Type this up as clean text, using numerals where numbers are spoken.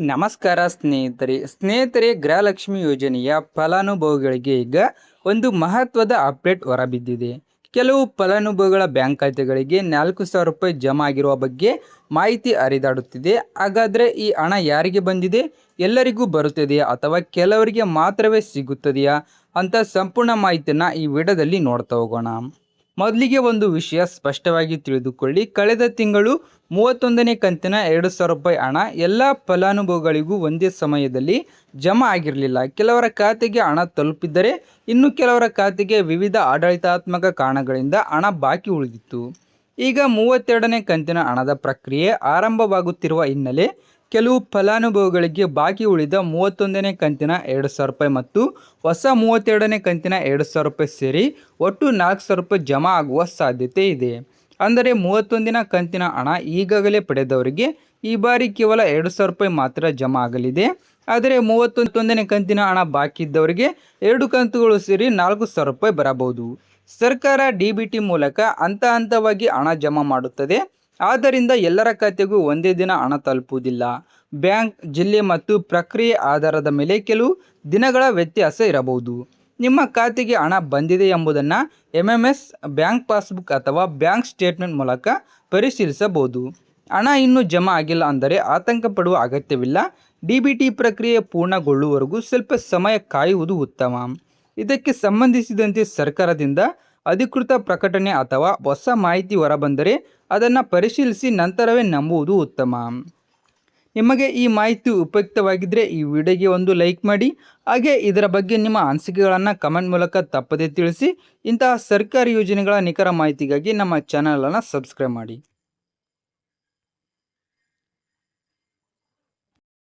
ನಮಸ್ಕಾರ ಸ್ನೇಹಿತರೆ ಗೃಹಲಕ್ಷ್ಮಿ ಯೋಜನೆಯ ಫಲಾನುಭವಿಗಳಿಗೆ ಈಗ ಒಂದು ಮಹತ್ವದ ಅಪ್ಡೇಟ್ ಹೊರಬಿದ್ದಿದೆ. ಕೆಲವು ಫಲಾನುಭವಿಗಳ ಬ್ಯಾಂಕ್ ಖಾತೆಗಳಿಗೆ 4,000 ರೂಪಾಯಿ ಜಮಾ ಆಗಿರುವ ಬಗ್ಗೆ ಮಾಹಿತಿ ಹರಿದಾಡುತ್ತಿದೆ. ಹಾಗಾದರೆ ಈ ಹಣ ಯಾರಿಗೆ ಬಂದಿದೆ, ಎಲ್ಲರಿಗೂ ಬರುತ್ತದೆಯಾ ಅಥವಾ ಕೆಲವರಿಗೆ ಮಾತ್ರವೇ ಸಿಗುತ್ತದೆಯಾ ಅಂತ ಸಂಪೂರ್ಣ ಮಾಹಿತಿಯನ್ನು ಈ ವಿಡಿಯೋದಲ್ಲಿ ನೋಡ್ತಾ ಹೋಗೋಣ. ಮೊದಲಿಗೆ ಒಂದು ವಿಷಯ ಸ್ಪಷ್ಟವಾಗಿ ತಿಳಿದುಕೊಳ್ಳಿ. ಕಳೆದ ತಿಂಗಳು 31ನೇ ಕಂತಿನ 2,000 ರೂಪಾಯಿ ಹಣ ಎಲ್ಲ ಫಲಾನುಭವಿಗಳಿಗೂ ಒಂದೇ ಸಮಯದಲ್ಲಿ ಜಮಾ ಆಗಿರಲಿಲ್ಲ. ಕೆಲವರ ಖಾತೆಗೆ ಹಣ ತಲುಪಿದ್ದರೆ ಇನ್ನು ಕೆಲವರ ಖಾತೆಗೆ ವಿವಿಧ ಆಡಳಿತಾತ್ಮಕ ಕಾರಣಗಳಿಂದ ಹಣ ಬಾಕಿ ಉಳಿದಿತ್ತು. ಈಗ 32ನೇ ಕಂತಿನ ಹಣದ ಪ್ರಕ್ರಿಯೆ ಆರಂಭವಾಗುತ್ತಿರುವ ಹಿನ್ನೆಲೆ ಕೆಲವು ಫಲಾನುಭವಿಗಳಿಗೆ ಬಾಕಿ ಉಳಿದ 31ನೇ ಕಂತಿನ 2,000 ರೂಪಾಯಿ ಮತ್ತು ಹೊಸ 32ನೇ ಕಂತಿನ 2,000 ರೂಪಾಯಿ ಸೇರಿ ಒಟ್ಟು 4,000 ರೂಪಾಯಿ ಜಮಾ ಆಗುವ ಸಾಧ್ಯತೆ ಇದೆ. ಅಂದರೆ 31ನ ಕಂತಿನ ಹಣ ಈಗಾಗಲೇ ಪಡೆದವರಿಗೆ ಈ ಬಾರಿ ಕೇವಲ 2,000 ರೂಪಾಯಿ ಮಾತ್ರ ಜಮಾ ಆಗಲಿದೆ. ಆದರೆ 31ನೇ ಕಂತಿನ ಹಣ ಬಾಕಿ ಇದ್ದವರಿಗೆ 2 ಕಂತುಗಳು ಸೇರಿ 4,000 ರೂಪಾಯಿ ಬರಬಹುದು. ಸರ್ಕಾರ DBT ಮೂಲಕ ಹಂತ ಹಂತವಾಗಿ ಹಣ ಜಮಾ ಮಾಡುತ್ತದೆ. ಆದ್ದರಿಂದ ಎಲ್ಲರ ಖಾತೆಗೂ ಒಂದೇ ದಿನ ಹಣ ತಲುಪುವುದಿಲ್ಲ. ಬ್ಯಾಂಕ್, ಜಿಲ್ಲೆ ಮತ್ತು ಪ್ರಕ್ರಿಯೆ ಆಧಾರದ ಮೇಲೆ ಕೆಲವು ದಿನಗಳ ವ್ಯತ್ಯಾಸ ಇರಬಹುದು. ನಿಮ್ಮ ಖಾತೆಗೆ ಹಣ ಬಂದಿದೆ ಎಂಬುದನ್ನು MMS, ಬ್ಯಾಂಕ್ ಪಾಸ್ಬುಕ್ ಅಥವಾ ಬ್ಯಾಂಕ್ ಸ್ಟೇಟ್ಮೆಂಟ್ ಮೂಲಕ ಪರಿಶೀಲಿಸಬಹುದು. ಹಣ ಇನ್ನೂ ಜಮಾ ಆಗಿಲ್ಲ ಅಂದರೆ ಆತಂಕ ಪಡುವ ಅಗತ್ಯವಿಲ್ಲ. DBT ಪ್ರಕ್ರಿಯೆ ಪೂರ್ಣಗೊಳ್ಳುವವರೆಗೂ ಸ್ವಲ್ಪ ಸಮಯ ಕಾಯುವುದು ಉತ್ತಮ. ಇದಕ್ಕೆ ಸಂಬಂಧಿಸಿದಂತೆ ಸರ್ಕಾರದಿಂದ ಅಧಿಕೃತ ಪ್ರಕಟಣೆ ಅಥವಾ ಹೊಸ ಮಾಹಿತಿ ಹೊರಬಂದರೆ ಅದನ್ನು ಪರಿಶೀಲಿಸಿ ನಂತರವೇ ನಂಬುವುದು ಉತ್ತಮ. ನಿಮಗೆ ಈ ಮಾಹಿತಿ ಉಪಯುಕ್ತವಾಗಿದ್ದರೆ ಈ ವಿಡಿಯೋಗೆ ಒಂದು ಲೈಕ್ ಮಾಡಿ. ಹಾಗೆ ಇದರ ಬಗ್ಗೆ ನಿಮ್ಮ ಅನಿಸಿಕೆಗಳನ್ನು ಕಮೆಂಟ್ ಮೂಲಕ ತಪ್ಪದೇ ತಿಳಿಸಿ. ಇಂತಹ ಸರ್ಕಾರಿ ಯೋಜನೆಗಳ ನಿಖರ ಮಾಹಿತಿಗಾಗಿ ನಮ್ಮ ಚಾನಲನ್ನು ಸಬ್ಸ್ಕ್ರೈಬ್ ಮಾಡಿ.